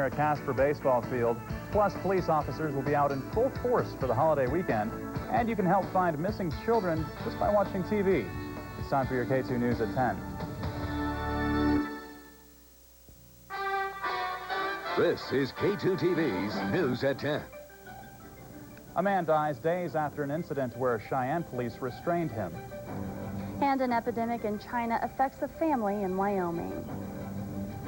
near a Casper baseball field. Plus, police officers will be out in full force for the holiday weekend. And you can help find missing children just by watching TV. It's time for your K2 News at 10. This is K2-TV's News at 10. A man dies days after an incident where Cheyenne police restrained him. And an epidemic in China affects a family in Wyoming.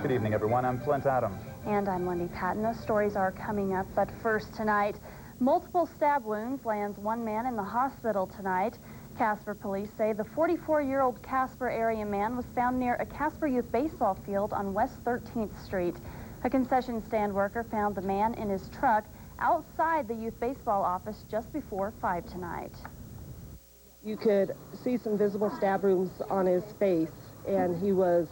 Good evening, everyone. I'm Clint Adams. And I'm Lindy Patton. Those stories are coming up, but first tonight, multiple stab wounds lands one man in the hospital tonight. Casper police say the 44-year-old Casper area man was found near a Casper youth baseball field on West 13th Street. A concession stand worker found the man in his truck outside the youth baseball office just before 5 tonight. You could see some visible stab wounds on his face, and he was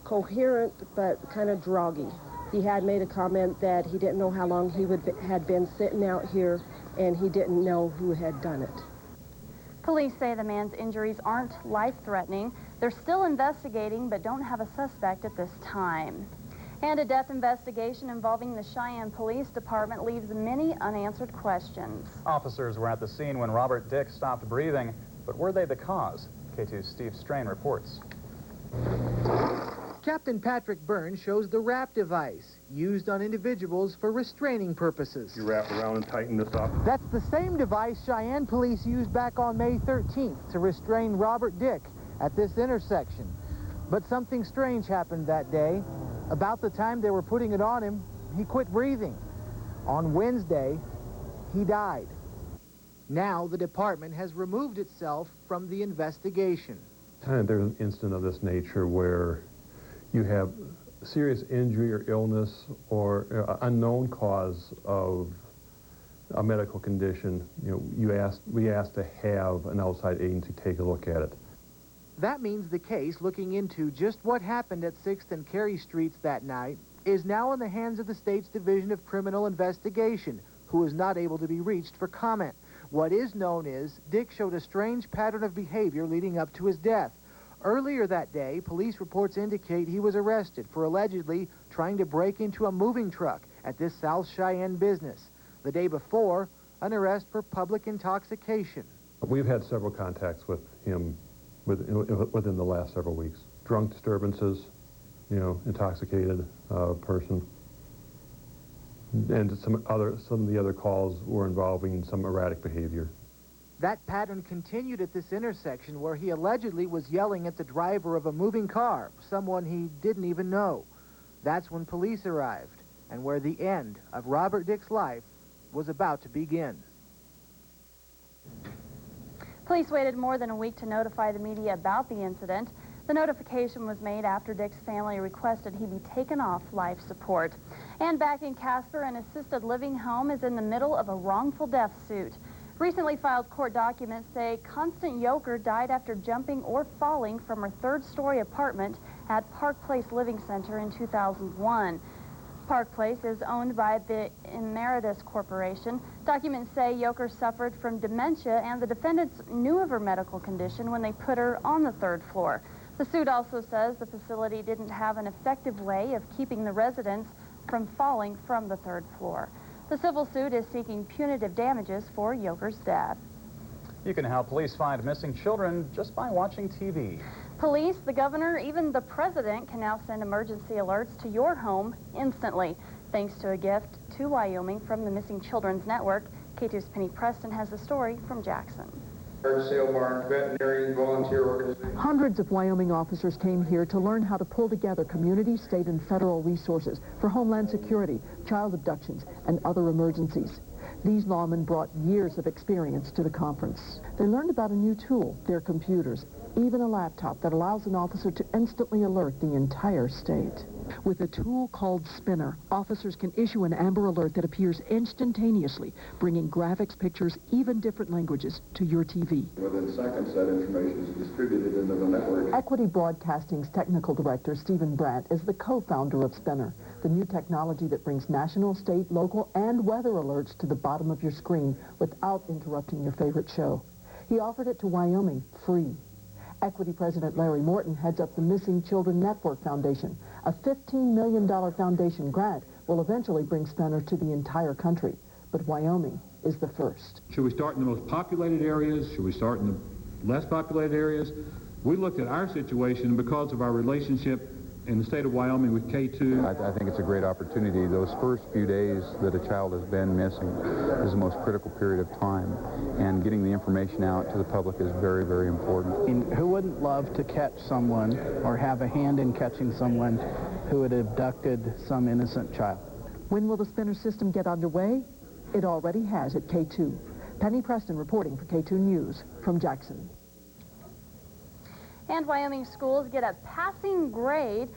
coherent but kind of droggy. He had made a comment that he didn't know how long he had been sitting out here, and he didn't know who had done it. Police say the man's injuries aren't life-threatening. They're still investigating but don't have a suspect at this time. And a death investigation involving the Cheyenne Police Department leaves many unanswered questions. Officers were at the scene when Robert Dick stopped breathing, but were they the cause? K2's Steve Strain reports. Captain Patrick Burns shows the wrap device used on individuals for restraining purposes. You wrap around and tighten this up. That's the same device Cheyenne police used back on May 13th to restrain Robert Dick at this intersection. But something strange happened that day. About the time they were putting it on him, he quit breathing. On Wednesday, he died. Now the department has removed itself from the investigation. There's an incident of this nature where you have serious injury or illness or unknown cause of a medical condition. We asked to have an outside agency take a look at it. That means the case looking into just what happened at 6th and Carey Streets that night is now in the hands of the state's Division of Criminal Investigation, who is not able to be reached for comment. What is known is Dick showed a strange pattern of behavior leading up to his death. Earlier that day, police reports indicate he was arrested for allegedly trying to break into a moving truck at this South Cheyenne business. The day before, an arrest for public intoxication. We've had several contacts with him within the last several weeks. Drunk disturbances, intoxicated person. And some of the other calls were involving some erratic behavior. That pattern continued at this intersection where he allegedly was yelling at the driver of a moving car, someone he didn't even know. That's when police arrived, and where the end of Robert Dick's life was about to begin. Police waited more than a week to notify the media about the incident. The notification was made after Dick's family requested he be taken off life support. And back in Casper, an assisted living home is in the middle of a wrongful death suit. Recently filed court documents say Constant Yoker died after jumping or falling from her third-story apartment at Park Place Living Center in 2001. Park Place is owned by the Emeritus Corporation. Documents say Yoker suffered from dementia, and the defendants knew of her medical condition when they put her on the third floor. The suit also says the facility didn't have an effective way of keeping the residents from falling from the third floor. The civil suit is seeking punitive damages for Yoker's death. You can help police find missing children just by watching TV. Police, the governor, even the president can now send emergency alerts to your home instantly. Thanks to a gift to Wyoming from the Missing Children's Network, K2's Penny Preston has the story from Jackson. Sale barn, veterinary, volunteer organization. Hundreds of Wyoming officers came here to learn how to pull together community, state, and federal resources for homeland security, child abductions, and other emergencies. These lawmen brought years of experience to the conference. They learned about a new tool, their computers, even a laptop that allows an officer to instantly alert the entire state. With a tool called Spinner, officers can issue an Amber Alert that appears instantaneously, bringing graphics, pictures, even different languages to your TV. Within seconds, that information is distributed into the network. Equity Broadcasting's technical director, Stephen Brandt, is the co-founder of Spinner, the new technology that brings national, state, local, and weather alerts to the bottom of your screen without interrupting your favorite show. He offered it to Wyoming free. Equity President Larry Morton heads up the Missing Children Network Foundation, a $15 million foundation grant will eventually bring Spenner to the entire country, but Wyoming is the first. Should we start in the most populated areas? Should we start in the less populated areas? We looked at our situation because of our relationship in the state of Wyoming with K2. I think it's a great opportunity. Those first few days that a child has been missing is the most critical period of time, and getting the information out to the public is very, very important. I mean, who wouldn't love to catch someone or have a hand in catching someone who had abducted some innocent child? When will the Spenner system get underway? It already has at K2. Penny Preston reporting for K2 News from Jackson. And Wyoming schools get a passing grade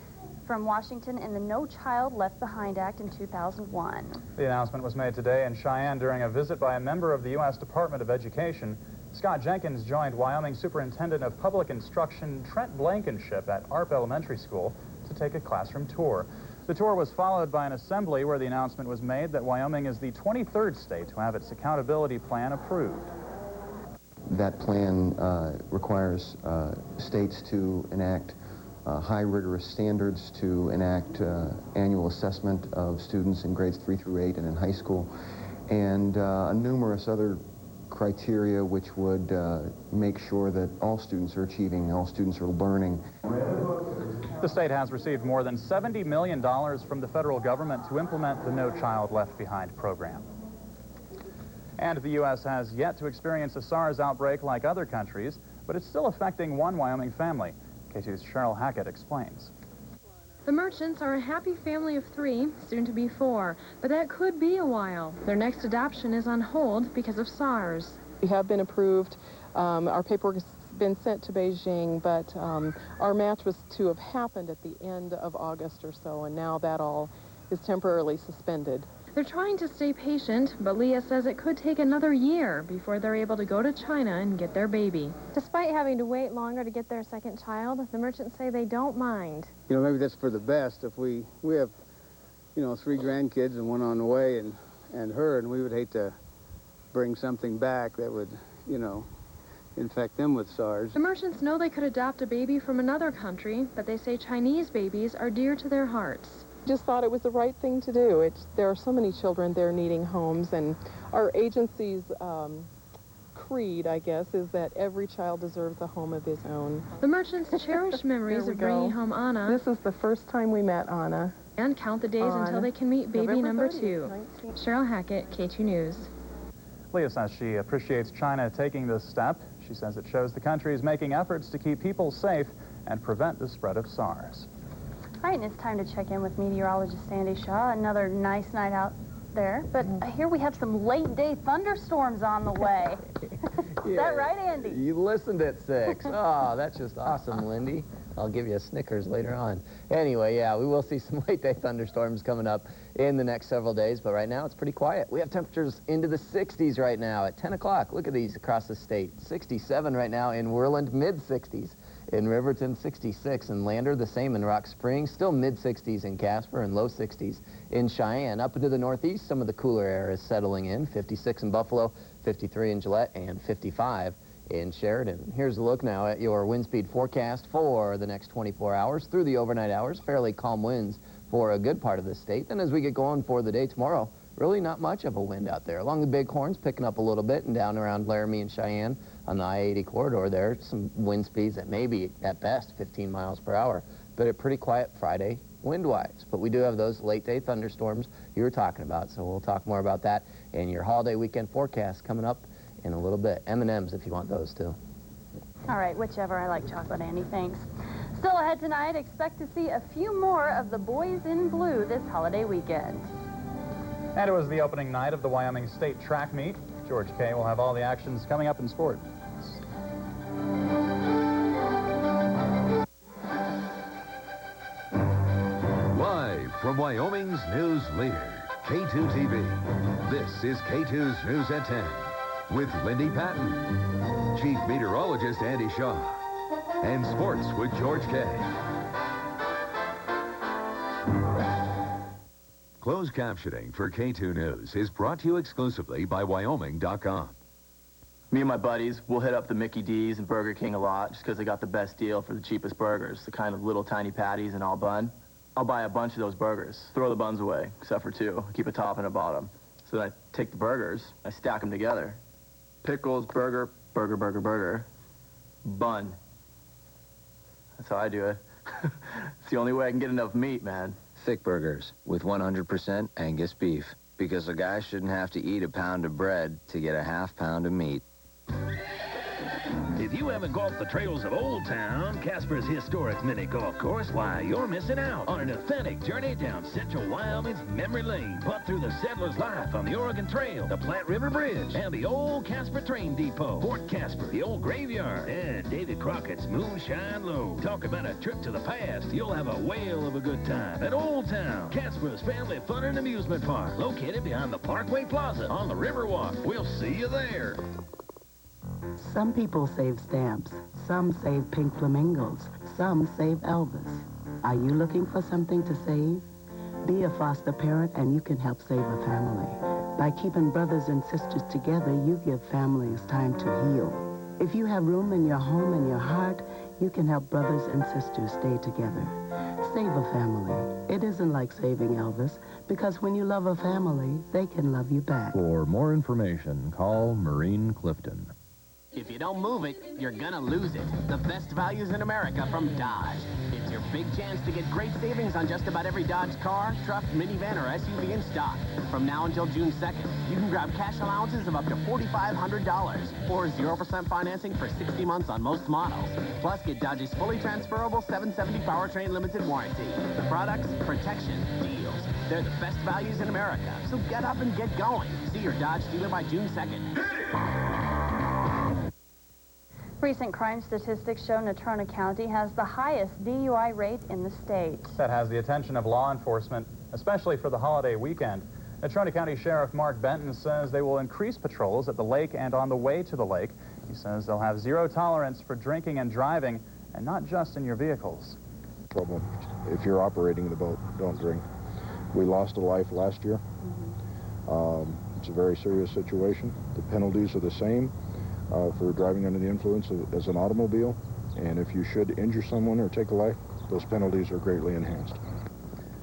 from Washington in the No Child Left Behind Act in 2001. The announcement was made today in Cheyenne during a visit by a member of the U.S. Department of Education. Scott Jenkins joined Wyoming Superintendent of Public Instruction Trent Blankenship at ARP Elementary School to take a classroom tour. The tour was followed by an assembly where the announcement was made that Wyoming is the 23rd state to have its accountability plan approved. That plan requires states to enact high rigorous standards, to enact annual assessment of students in grades 3 through 8 and in high school, and numerous other criteria which would make sure that all students are achieving, all students are learning. The state has received more than $70 million from the federal government to implement the No Child Left Behind program. And the U.S. has yet to experience a SARS outbreak like other countries, but it's still affecting one Wyoming family. K2's Cheryl Hackett explains. The Merchants are a happy family of 3, soon to be 4, but that could be a while. Their next adoption is on hold because of SARS. We have been approved. Our paperwork has been sent to Beijing, but our match was to have happened at the end of August or so, and now that all is temporarily suspended. They're trying to stay patient, but Leah says it could take another year before they're able to go to China and get their baby. Despite having to wait longer to get their second child, the Merchants say they don't mind. You know, maybe that's for the best. If we have, you know, 3 grandkids and 1 on the way and her, and we would hate to bring something back that would, you know, infect them with SARS. The Merchants know they could adopt a baby from another country, but they say Chinese babies are dear to their hearts. Just thought it was the right thing to do. There are so many children there needing homes, and our agency's creed, I guess, is that every child deserves a home of his own. The Merchants cherish memories of bringing home Anna. This is the first time we met Anna. And count the days until they can meet baby number 2. Cheryl Hackett, K2 News. Leah says she appreciates China taking this step. She says it shows the country is making efforts to keep people safe and prevent the spread of SARS. All right, and it's time to check in with meteorologist Sandy Shaw. Another nice night out there, but here we have some late-day thunderstorms on the way. Is that right, Andy? You listened at 6. Oh, that's just awesome, Lindy. I'll give you a Snickers later on. Anyway, yeah, we will see some late-day thunderstorms coming up in the next several days, but right now it's pretty quiet. We have temperatures into the 60s right now at 10 o'clock. Look at these across the state. 67 right now in Worland, mid-60s. In Riverton, 66. In Lander, the same in Rock Springs. Still mid-60s in Casper and low 60s in Cheyenne. Up into the northeast, some of the cooler air is settling in. 56 in Buffalo, 53 in Gillette, and 55 in Sheridan. Here's a look now at your wind speed forecast for the next 24 hours. Through the overnight hours, fairly calm winds for a good part of the state. Then as we get going for the day tomorrow, really not much of a wind out there. Along the Bighorns, picking up a little bit, and down around Laramie and Cheyenne on the I-80 corridor there, some wind speeds that may be, at best, 15 miles per hour. But a pretty quiet Friday wind-wise. But we do have those late-day thunderstorms you were talking about, so we'll talk more about that in your holiday weekend forecast coming up in a little bit. M&Ms if you want those, too. All right, whichever. I like chocolate, Andy. Thanks. Still ahead tonight, expect to see a few more of the boys in blue this holiday weekend. And it was the opening night of the Wyoming State Track Meet. George K. will have all the actions coming up in sport. Live from Wyoming's news leader, K2-TV. This is K2's News at 10 with Lindy Patton, Chief Meteorologist Andy Shaw, and Sports with George K. Closed captioning for K2 News is brought to you exclusively by Wyoming.com. Me and my buddies, we'll hit up the Mickey D's and Burger King a lot just because they got the best deal for the cheapest burgers, the kind of little tiny patties and all bun. I'll buy a bunch of those burgers, throw the buns away, except for two, keep a top and a bottom. So then I take the burgers, I stack them together. Pickles, burger, burger, burger, burger, bun. That's how I do it. It's the only way I can get enough meat, man. Thick burgers with 100% Angus beef, because a guy shouldn't have to eat a pound of bread to get a half pound of meat. If you haven't golfed the trails of Old Town, Casper's historic mini golf course, why, you're missing out on an authentic journey down central Wyoming's memory lane, but through the settler's life on the Oregon Trail, the Platte River Bridge, and the old Casper Train Depot, Fort Casper, the old graveyard, and David Crockett's Moonshine Low. Talk about a trip to the past. You'll have a whale of a good time at Old Town, Casper's family fun and amusement park, located behind the Parkway Plaza on the Riverwalk. We'll see you there. Some people save stamps, some save pink flamingos, some save Elvis. Are you looking for something to save? Be a foster parent and you can help save a family. By keeping brothers and sisters together, you give families time to heal. If you have room in your home and your heart, you can help brothers and sisters stay together. Save a family. It isn't like saving Elvis, because when you love a family, they can love you back. For more information, call Maureen Clifton. If you don't move it, you're gonna lose it. The best values in America from Dodge. It's your big chance to get great savings on just about every Dodge car, truck, minivan, or SUV in stock. From now until June 2nd, you can grab cash allowances of up to $4,500 or 0% financing for 60 months on most models. Plus, get Dodge's fully transferable 770 powertrain limited warranty. The products, protection, deals. They're the best values in America, so get up and get going. See your Dodge dealer by June 2nd. Recent crime statistics show Natrona County has the highest DUI rate in the state. That has the attention of law enforcement, especially for the holiday weekend. Natrona County Sheriff Mark Benton says they will increase patrols at the lake and on the way to the lake. He says they'll have zero tolerance for drinking and driving, and not just in your vehicles. Trouble. If you're operating the boat, don't drink. We lost a life last year. It's a very serious situation. The penalties are the same for driving under the influence as an automobile, and if you should injure someone or take a life, those penalties are greatly enhanced.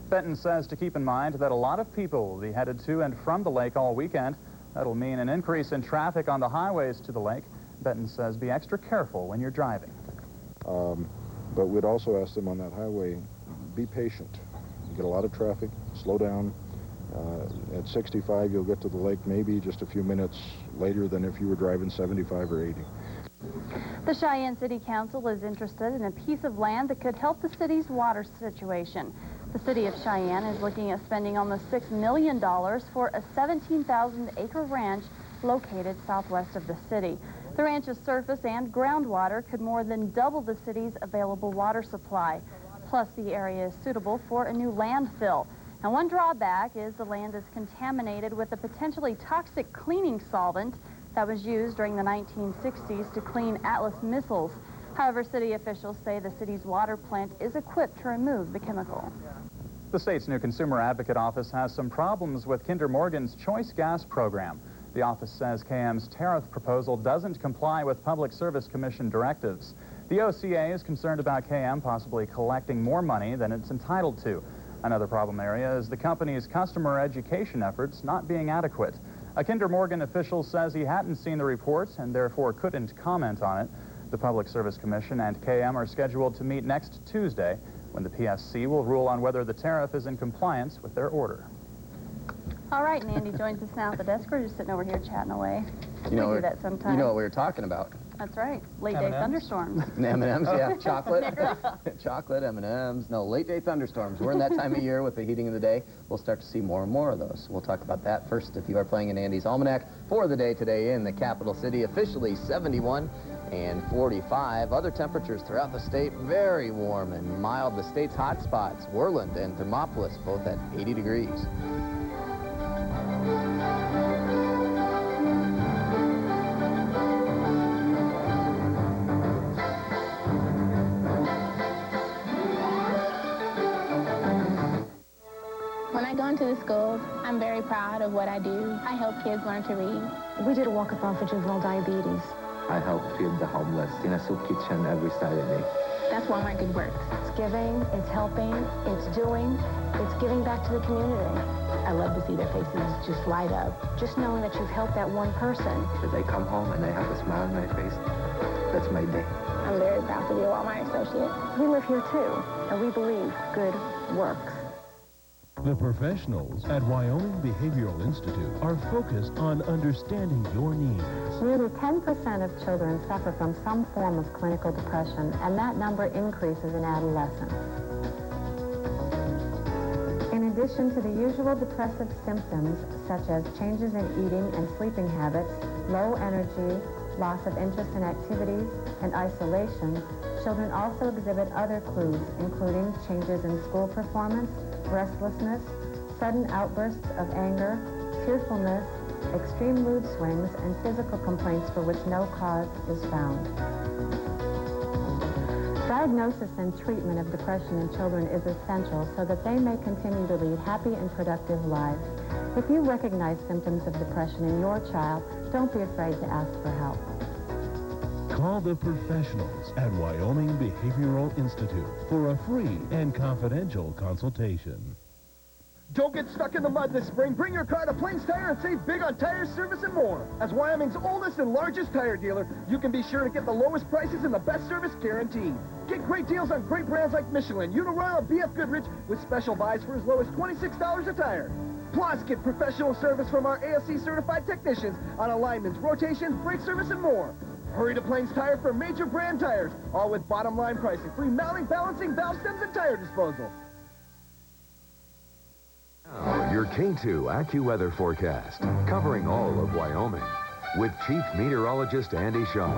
Benton says to keep in mind that a lot of people will be headed to and from the lake all weekend. That'll mean an increase in traffic on the highways to the lake. Benton says be extra careful when you're driving. But we'd also ask them on that highway, be patient. You get a lot of traffic, slow down. At 65, you'll get to the lake maybe just a few minutes later than if you were driving 75 or 80. The Cheyenne City Council is interested in a piece of land that could help the city's water situation. The city of Cheyenne is looking at spending almost $6 million for a 17,000-acre ranch located southwest of the city. The ranch's surface and groundwater could more than double the city's available water supply. Plus, the area is suitable for a new landfill. Now, one drawback is the land is contaminated with a potentially toxic cleaning solvent that was used during the 1960s to clean Atlas missiles. However, city officials say the city's water plant is equipped to remove the chemical. The state's new Consumer Advocate Office has some problems with Kinder Morgan's Choice Gas program. The office says KM's tariff proposal doesn't comply with Public Service Commission directives. The OCA is concerned about KM possibly collecting more money than it's entitled to. Another problem area is the company's customer education efforts not being adequate. A Kinder Morgan official says he hadn't seen the report and therefore couldn't comment on it. The Public Service Commission and KM are scheduled to meet next Tuesday, when the PSC will rule on whether the tariff is in compliance with their order. All right, and Andy joins us now at the desk. We're just sitting over here chatting away. You know, we do that sometimes. You know what we were talking about. That's right. Late-day thunderstorms. M&Ms, yeah. Chocolate. Chocolate, M&Ms. No, late-day thunderstorms. We're in that time of year with the heating of the day. We'll start to see more and more of those. We'll talk about that first. If you are playing in Andy's Almanac for the day today in the capital city, officially 71 and 45. Other temperatures throughout the state, very warm and mild. The state's hot spots, Worland and Thermopolis, both at 80 degrees. When I go into the schools, I'm very proud of what I do. I help kids learn to read. We did a walkathon for juvenile diabetes. I help feed the homeless in a soup kitchen every Saturday. That's Walmart Good Works. It's giving, it's helping, it's doing, it's giving back to the community. I love to see their faces just light up. Just knowing that you've helped that one person. If they come home and they have a smile on their face, that's my day. I'm very proud to be a Walmart associate. We live here too, and we believe good works. The professionals at Wyoming Behavioral Institute are focused on understanding your needs. Nearly 10% of children suffer from some form of clinical depression, and that number increases in adolescence. In addition to the usual depressive symptoms, such as changes in eating and sleeping habits, low energy, loss of interest in activities, and isolation, children also exhibit other clues, including changes in school performance, restlessness, sudden outbursts of anger, tearfulness, extreme mood swings, and physical complaints for which no cause is found. Diagnosis and treatment of depression in children is essential so that they may continue to lead happy and productive lives. If you recognize symptoms of depression in your child, don't be afraid to ask for help. Call the professionals at Wyoming Behavioral Institute for a free and confidential consultation. Don't get stuck in the mud this spring. Bring your car to Plains Tire and save big on tires, service, and more. As Wyoming's oldest and largest tire dealer, you can be sure to get the lowest prices and the best service guaranteed. Get great deals on great brands like Michelin, Uniroyal, and BF Goodrich with special buys for as low as $26 a tire. Plus, get professional service from our ASC certified technicians on alignments, rotations, brake service, and more. Hurry to Plains Tire for major brand tires, all with bottom line pricing, free mounting, balancing, valve stems, and tire disposal. Now, your K2 AccuWeather forecast, covering all of Wyoming, with Chief Meteorologist Andy Shaw.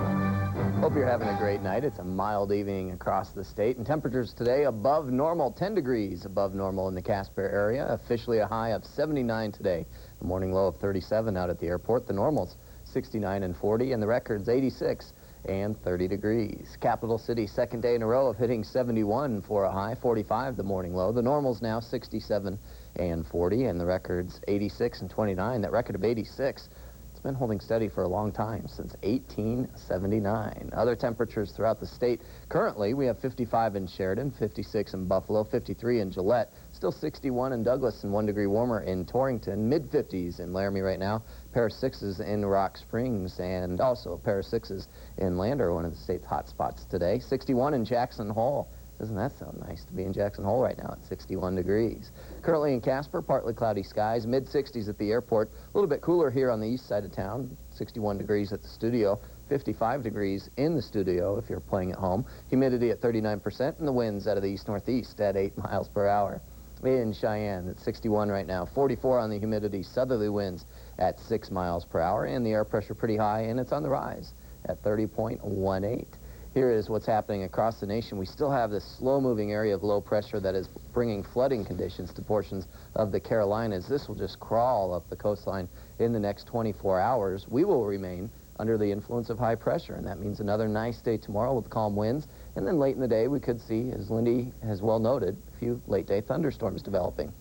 Hope you're having a great night. It's a mild evening across the state, and temperatures today above normal, 10 degrees above normal in the Casper area, officially a high of 79 today. The morning low of 37 out at the airport. The normals 69 and 40, and the record's 86 and 30 degrees. Capital City, second day in a row of hitting 71 for a high, 45 the morning low. The normal's now 67 and 40, and the record's 86 and 29. That record of 86, it's been holding steady for a long time, since 1879. Other temperatures throughout the state. Currently, we have 55 in Sheridan, 56 in Buffalo, 53 in Gillette, still 61 in Douglas, and 1 degree warmer in Torrington, mid-50s in Laramie right now, pair of 6s in Rock Springs, and also a pair of 6s in Lander, one of the state's hot spots today. 61 in Jackson Hole. Doesn't that sound nice to be in Jackson Hole right now at 61 degrees. Currently in Casper, partly cloudy skies, mid-60s at the airport. A little bit cooler here on the east side of town, 61 degrees at the studio, 55 degrees in the studio if you're playing at home. Humidity at 39%, and the winds out of the east-northeast at 8 miles per hour. In Cheyenne, it's 61 right now, 44 on the humidity, southerly winds at 6 miles per hour, and the air pressure pretty high, and it's on the rise at 30.18. Here is what's happening across the nation. We still have this slow-moving area of low pressure that is bringing flooding conditions to portions of the Carolinas. This will just crawl up the coastline in the next 24 hours. We will remain under the influence of high pressure, and that means another nice day tomorrow with calm winds. And then late in the day, we could see, as Lindy has well noted, a few late-day thunderstorms developing.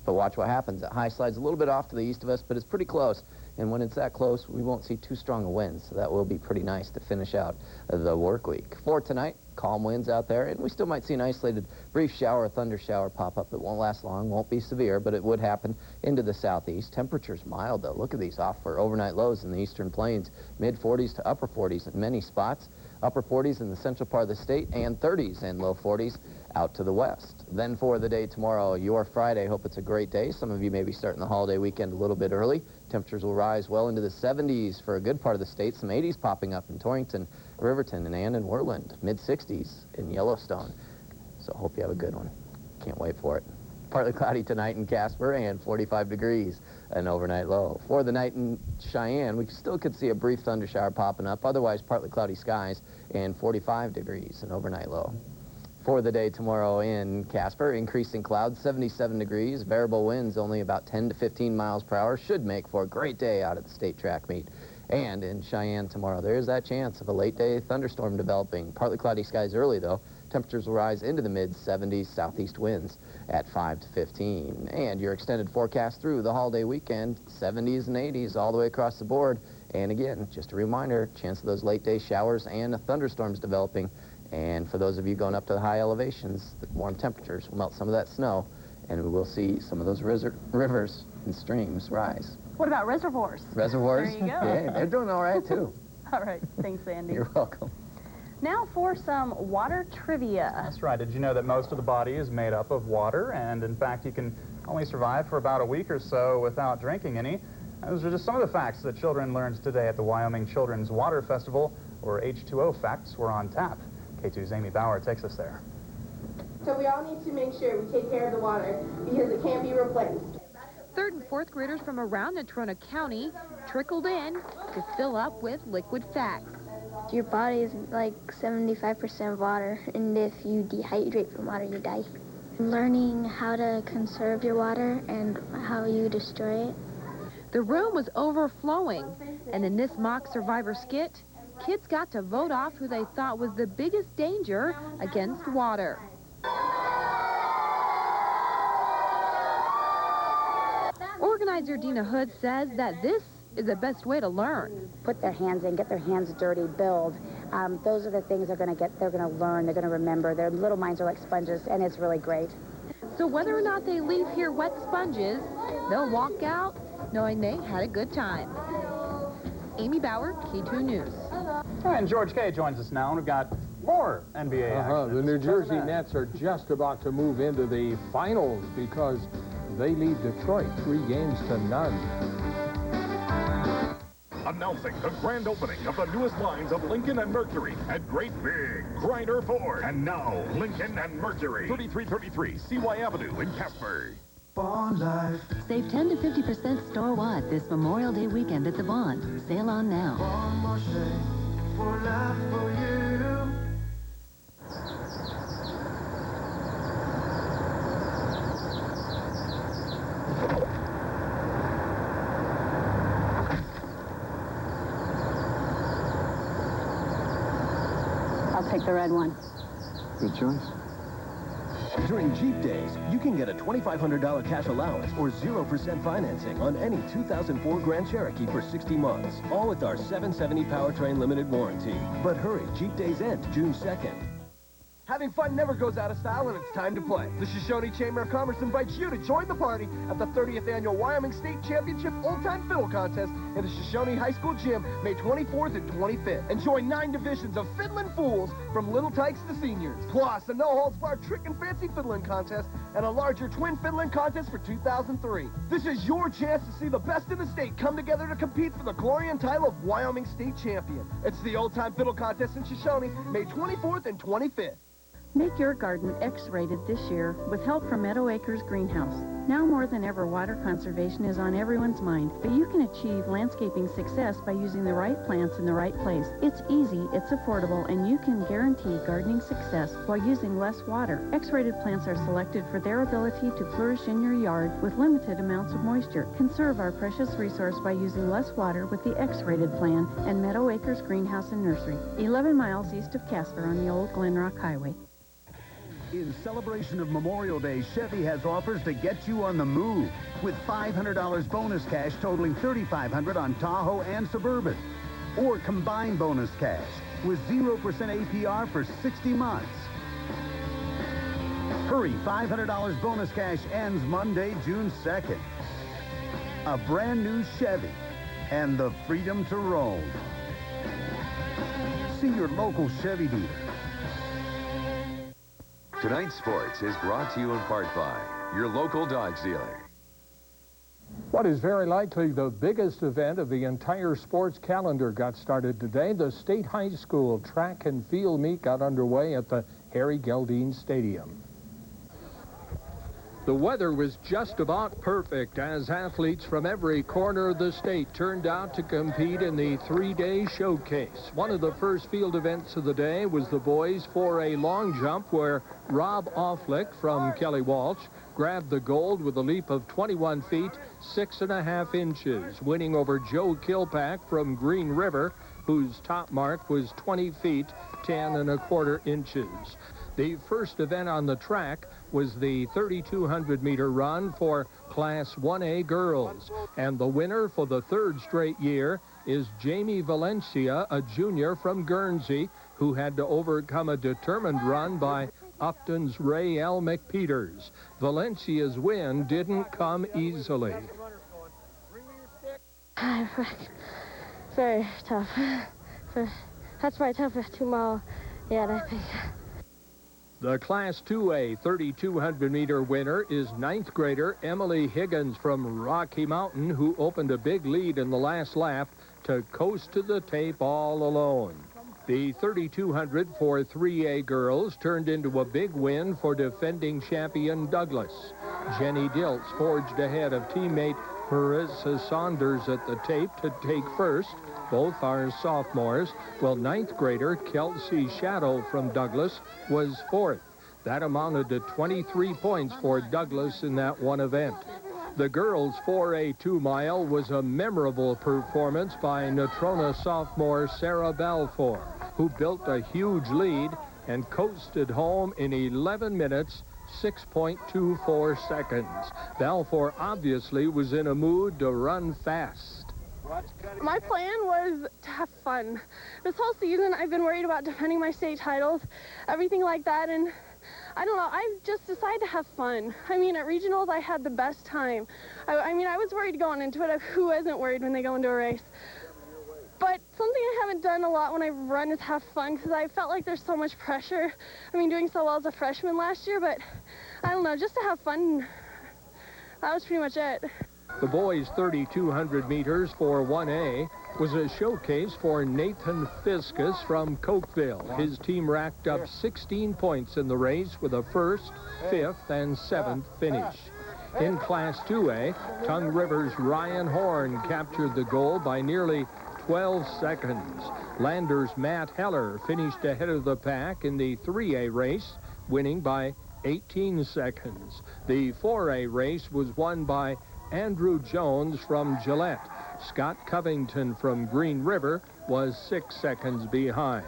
But watch what happens. That high slides a little bit off to the east of us, but it's pretty close. And when it's that close, we won't see too strong a wind, so that will be pretty nice to finish out the work week. For tonight, calm winds out there, and we still might see an isolated brief shower or thunder shower pop up. It won't last long, won't be severe, but it would happen into the southeast. Temperatures mild, though. Look at these off for overnight lows in the eastern plains. Mid-40s to upper 40s in many spots. Upper 40s in the central part of the state, and 30s and low 40s out to the west. Then for the day tomorrow, your Friday, hope it's a great day. Some of you may be starting the holiday weekend a little bit early. Temperatures will rise well into the 70s for a good part of the state. Some 80s popping up in Torrington, Riverton, and Worland. Mid-60s in Yellowstone. So hope you have a good one. Can't wait for it. Partly cloudy tonight in Casper, and 45 degrees, an overnight low. For the night in Cheyenne, we still could see a brief thunder shower popping up. Otherwise, partly cloudy skies, and 45 degrees, an overnight low. For the day tomorrow in Casper, increasing clouds, 77 degrees, variable winds only about 10 to 15 miles per hour. Should make for a great day out at the state track meet. And in Cheyenne tomorrow, there's that chance of a late-day thunderstorm developing. Partly cloudy skies early, though. Temperatures will rise into the mid-70s, southeast winds at 5 to 15. And your extended forecast through the holiday weekend, 70s and 80s all the way across the board. And again, just a reminder, chance of those late-day showers and thunderstorms developing And for those of you going up to the high elevations, the warm temperatures will melt some of that snow, and we will see some of those rivers and streams rise. What about reservoirs? Reservoirs? There you go. Yeah, they're doing all right, too. All right. Thanks, Andy. You're welcome. Now for some water trivia. That's right. Did you know that most of the body is made up of water? And in fact, you can only survive for about a week or so without drinking any. Those are just some of the facts that children learned today at the Wyoming Children's Water Festival, where H2O facts were on tap. K2's Amy Bauer takes us there. So we all need to make sure we take care of the water because it can't be replaced. 3rd and 4th graders from around Natrona County trickled in to fill up with liquid facts. Your body is like 75% water, and if you dehydrate from water, you die. Learning how to conserve your water and how you destroy it. The room was overflowing, and in this mock survivor skit, kids got to vote off who they thought was the biggest danger against water. Organizer Dina Hood says that this is the best way to learn. Put their hands in, get their hands dirty, build. Those are the things they're going to learn, they're going to remember. Their little minds are like sponges, and it's really great. So whether or not they leave here wet sponges, they'll walk out knowing they had a good time. Amy Bauer, K2 News. And George K. joins us now, and we've got more NBA action. The New Jersey Nets are just about to move into the finals because they lead Detroit 3-0. Announcing the grand opening of the newest lines of Lincoln and Mercury at Great Big Grinder Ford. And now, Lincoln and Mercury, 3333 CY Avenue in Casper. Bond Life. Save 10 to 50% store-wide this Memorial Day weekend at the Bond. Sail on now. One more shade for life for you. I'll take the red one. Good choice. During Jeep Days, you can get a $2,500 cash allowance or 0% financing on any 2004 Grand Cherokee for 60 months. All with our 770 powertrain limited warranty. But hurry, Jeep Days end June 2nd. Having fun never goes out of style, and it's time to play. The Shoshone Chamber of Commerce invites you to join the party at the 30th Annual Wyoming State Championship Old-Time Fiddle Contest in the Shoshone High School Gym, May 24th and 25th. Enjoy 9 divisions of fiddlin' fools from little tykes to seniors. Plus, a no-holds-barred trick and fancy fiddlin' contest and a larger twin fiddlin' contest for 2003. This is your chance to see the best in the state come together to compete for the glory and title of Wyoming State Champion. It's the Old-Time Fiddle Contest in Shoshone, May 24th and 25th. Make your garden X-rated this year with help from Meadow Acres Greenhouse. Now more than ever, water conservation is on everyone's mind, but you can achieve landscaping success by using the right plants in the right place. It's easy, it's affordable, and you can guarantee gardening success while using less water. X-rated plants are selected for their ability to flourish in your yard with limited amounts of moisture. Conserve our precious resource by using less water with the X-rated plan and Meadow Acres Greenhouse and Nursery, 11 miles east of Casper on the old Glen Rock Highway. In celebration of Memorial Day, Chevy has offers to get you on the move with $500 bonus cash totaling $3,500 on Tahoe and Suburban. Or combined bonus cash with 0% APR for 60 months. Hurry, $500 bonus cash ends Monday, June 2nd. A brand new Chevy and the freedom to roam. See your local Chevy dealer. Tonight's sports is brought to you in part by your local Dodge dealer. What is very likely the biggest event of the entire sports calendar got started today. The State High School track and field meet got underway at the Harry Geldine Stadium. The weather was just about perfect as athletes from every corner of the state turned out to compete in the 3-day showcase. One of the first field events of the day was the boys 4A long jump, where Rob Offlick from Kelly Walsh grabbed the gold with a leap of 21 feet, 6.5 inches, winning over Joe Kilpack from Green River, whose top mark was 20 feet, 10.25 inches. The first event on the track was the 3,200-meter run for Class 1A girls. And the winner for the 3rd straight year is Jamie Valencia, a junior from Guernsey, who had to overcome a determined run by Upton's Ray L. McPeters. Valencia's win didn't come easily. Very tough. That's probably tough 2 mile yet, I think. The Class 2A 3,200-meter winner is 9th grader Emily Higgins from Rocky Mountain, who opened a big lead in the last lap to coast to the tape all alone. The 3,200 for 3A girls turned into a big win for defending champion Douglas. Jenny Diltz forged ahead of teammate Marissa Saunders at the tape to take first. Both are sophomores, while 9th grader Kelsey Shadow from Douglas was 4th. That amounted to 23 points for Douglas in that one event. The girls' 4A 2-mile was a memorable performance by Natrona sophomore Sarah Balfour, who built a huge lead and coasted home in 11 minutes, 6.24 seconds. Balfour obviously was in a mood to run fast. My plan was to have fun. This whole season, I've been worried about defending my state titles, everything like that, and I don't know, I just decided to have fun. I mean, at regionals, I had the best time. I mean, I was worried going into it. Who isn't worried when they go into a race? But something I haven't done a lot when I run is have fun, because I felt like there's so much pressure. I mean, doing so well as a freshman last year, but I don't know, just to have fun, that was pretty much it. The boys' 3,200 meters for 1A was a showcase for Nathan Fiscus from Cokeville. His team racked up 16 points in the race with a 1st, 5th, and 7th finish. In Class 2A, Tongue River's Ryan Horn captured the goal by nearly 12 seconds. Lander's Matt Heller finished ahead of the pack in the 3A race, winning by 18 seconds. The 4A race was won by Andrew Jones from Gillette. Scott Covington from Green River was 6 seconds behind.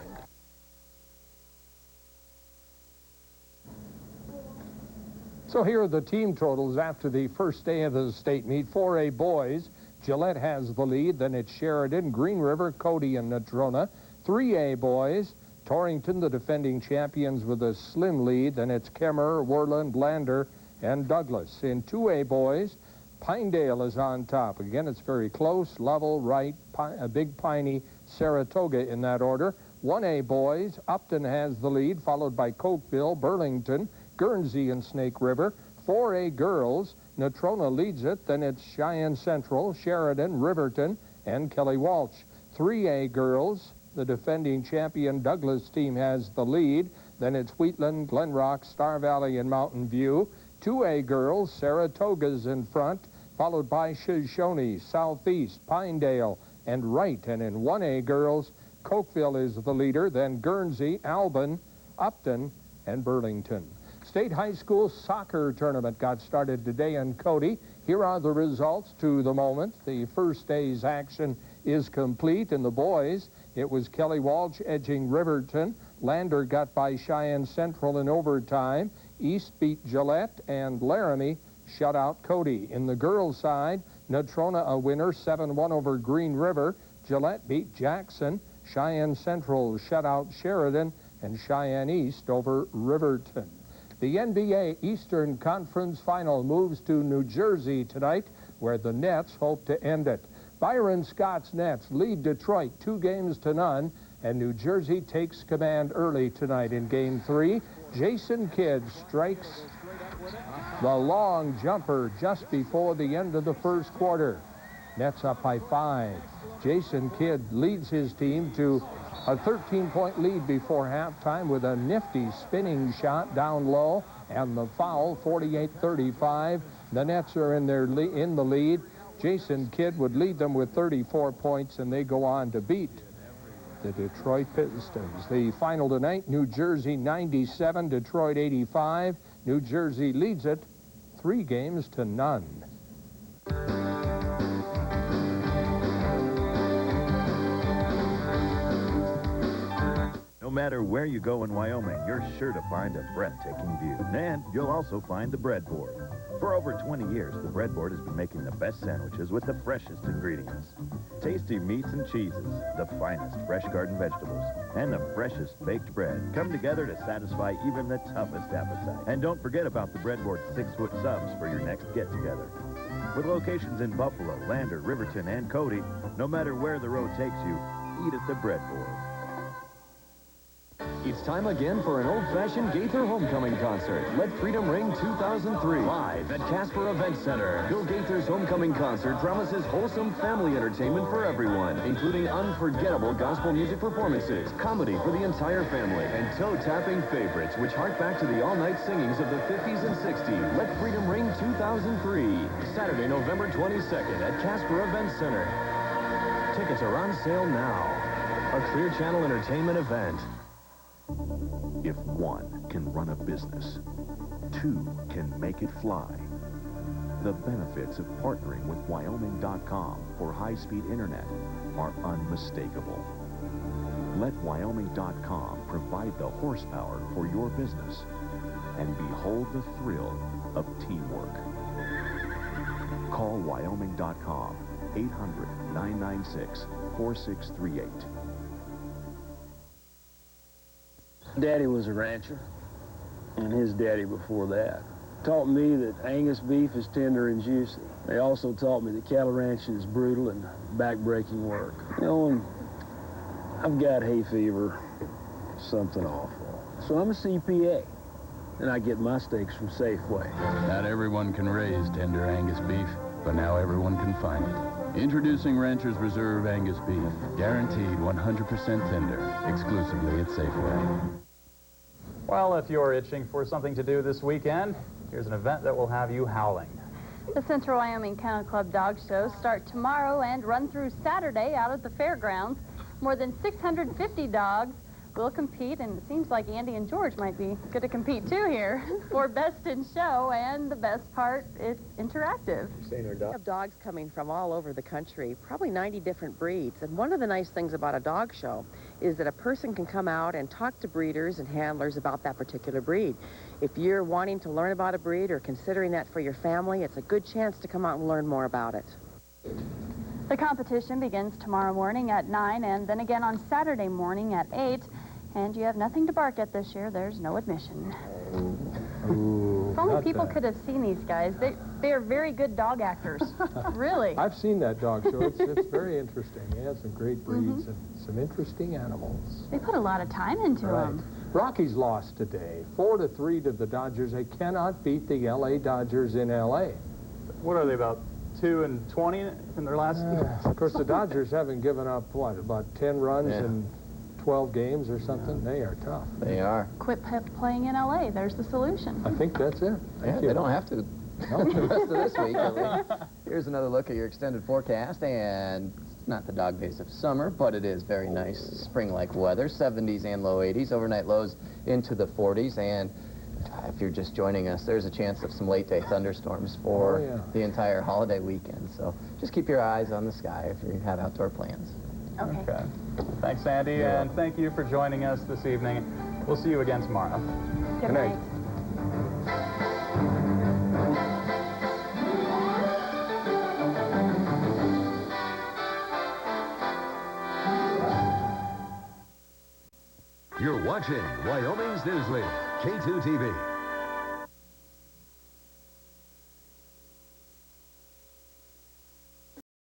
So here are the team totals after the first day of the state meet. 4A boys, Gillette has the lead, then it's Sheridan, Green River, Cody, and Natrona. 3A boys, Torrington, the defending champions, with a slim lead, then it's Kemmer, Worland, Lander, and Douglas. In 2A boys, Pinedale is on top. Again, it's very close. Lovell, Wright, Big Piney, Saratoga in that order. 1A boys, Upton has the lead, followed by Cokeville, Burlington, Guernsey, and Snake River. 4A girls, Natrona leads it. Then it's Cheyenne Central, Sheridan, Riverton, and Kelly Walsh. 3A girls, the defending champion Douglas team has the lead. Then it's Wheatland, Glen Rock, Star Valley, and Mountain View. 2A girls, Saratoga's in front, followed by Shoshone, Southeast, Pinedale, and Wright. And in 1A girls, Cokeville is the leader, then Guernsey, Albin, Upton, and Burlington. State High School soccer tournament got started today in Cody. Here are the results to the moment. The first day's action is complete. In the boys, it was Kelly Walsh edging Riverton. Lander got by Cheyenne Central in overtime. East beat Gillette, and Laramie shut out Cody. In the girls' side, Natrona a winner, 7-1 over Green River. Gillette beat Jackson. Cheyenne Central shut out Sheridan, and Cheyenne East over Riverton. The NBA Eastern Conference Final moves to New Jersey tonight, where the Nets hope to end it. Byron Scott's Nets lead Detroit 2-0, and New Jersey takes command early tonight in Game 3. Jason Kidd strikes the long jumper just before the end of the first quarter. Nets up by 5. Jason Kidd leads his team to a 13-point lead before halftime with a nifty spinning shot down low and the foul, 48-35. The Nets are in the lead. Jason Kidd would lead them with 34 points, and they go on to beat the Detroit Pistons. The final tonight, New Jersey 97, Detroit 85. New Jersey leads it 3-0. No matter where you go in Wyoming, you're sure to find a breathtaking view. And you'll also find the breadboard. For over 20 years, the breadboard has been making the best sandwiches with the freshest ingredients. Tasty meats and cheeses, the finest fresh garden vegetables, and the freshest baked bread come together to satisfy even the toughest appetite. And don't forget about the breadboard's 6-foot subs for your next get-together. With locations in Buffalo, Lander, Riverton, and Cody, no matter where the road takes you, eat at the breadboard. It's time again for an old-fashioned Gaither homecoming concert. Let Freedom Ring 2003. Live at Casper Event Center. Bill Gaither's homecoming concert promises wholesome family entertainment for everyone, including unforgettable gospel music performances, comedy for the entire family, and toe-tapping favorites which hark back to the all-night singings of the 50s and 60s. Let Freedom Ring 2003. Saturday, November 22nd at Casper Event Center. Tickets are on sale now. A Clear Channel Entertainment event. If one can run a business, two can make it fly. The benefits of partnering with Wyoming.com for high-speed internet are unmistakable. Let Wyoming.com provide the horsepower for your business and behold the thrill of teamwork. Call Wyoming.com 800-996-4638. Daddy was a rancher, and his daddy before that. Taught me that Angus beef is tender and juicy. They also taught me that cattle ranching is brutal and back-breaking work. You know, and I've got hay fever, something awful. So I'm a CPA, and I get my steaks from Safeway. Not everyone can raise tender Angus beef, but now everyone can find it. Introducing Rancher's Reserve Angus beef, guaranteed 100% tender, exclusively at Safeway. Well, if you're itching for something to do this weekend, here's an event that will have you howling. The Central Wyoming Kennel Club Dog Shows start tomorrow and run through Saturday out at the fairgrounds. More than 650 dogs will compete, and it seems like Andy and George might be good to compete too here for Best in Show, and the best part, it's interactive. We have dogs coming from all over the country, probably 90 different breeds, and one of the nice things about a dog show is that a person can come out and talk to breeders and handlers about that particular breed. If you're wanting to learn about a breed or considering that for your family, it's a good chance to come out and learn more about it. The competition begins tomorrow morning at 9 and then again on Saturday morning at 8. And you have nothing to bark at this year. There's no admission. If only people could have seen these guys. They are very good dog actors. Really. I've seen that dog show. It's very interesting. He has some great breeds and some interesting animals. They put a lot of time into them. Rockies lost today, 4-3 to the Dodgers. They cannot beat the L.A. Dodgers in L.A. What are they, about 2-20 in their last? Of course, the Dodgers haven't given up, what, about 10 runs in 12 games or something. They are tough. They are. Quit playing in L.A. There's the solution. I think that's it. Thank you. They don't have to. No, the rest of this week. Here's another look at your extended forecast, and it's not the dog days of summer, but it is very nice spring-like weather. 70s and low 80s. Overnight lows into the 40s, and if you're just joining us, there's a chance of some late-day thunderstorms for the entire holiday weekend. So just keep your eyes on the sky if you have outdoor plans. Okay. Thanks, Sandy, and thank you for joining us this evening. We'll see you again tomorrow. Good night. You're watching Wyoming's News Leader, K2-TV.